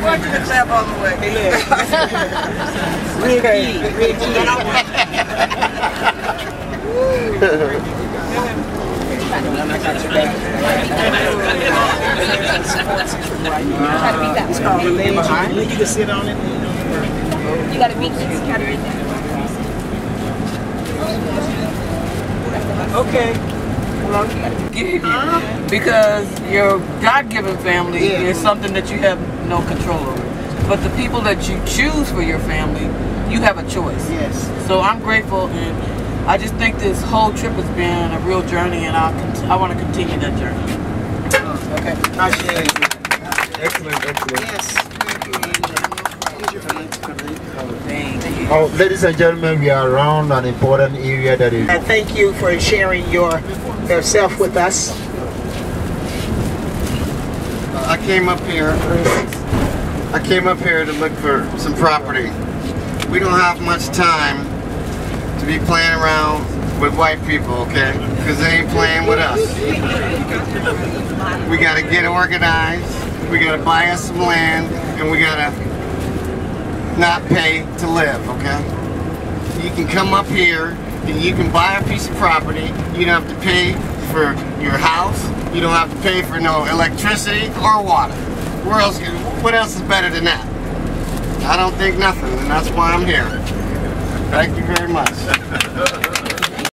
want you to clap all the way. It's called Relay. You can sit on it. You gotta beat this category. Okay. Because your God-given family is something that you have no control over. But the people that you choose for your family, you have a choice. Yes. So I'm grateful, and I just think this whole trip has been a real journey, and I want to continue that journey. Okay. Excellent, excellent. Yes. Thank you, Angel. Here's your friend. Thank you. Oh, ladies and gentlemen, we are around an important area that is... Thank you for sharing yourself with us. I came up here to look for some property. We don't have much time to be playing around with white people, okay? Because they ain't playing with us. We gotta get organized, we gotta buy us some land, and we gotta not pay to live, okay? You can come up here and you can buy a piece of property. You don't have to pay for your house. You don't have to pay for no electricity or water. What else is better than that? I don't think nothing, and that's why I'm here. Thank you very much.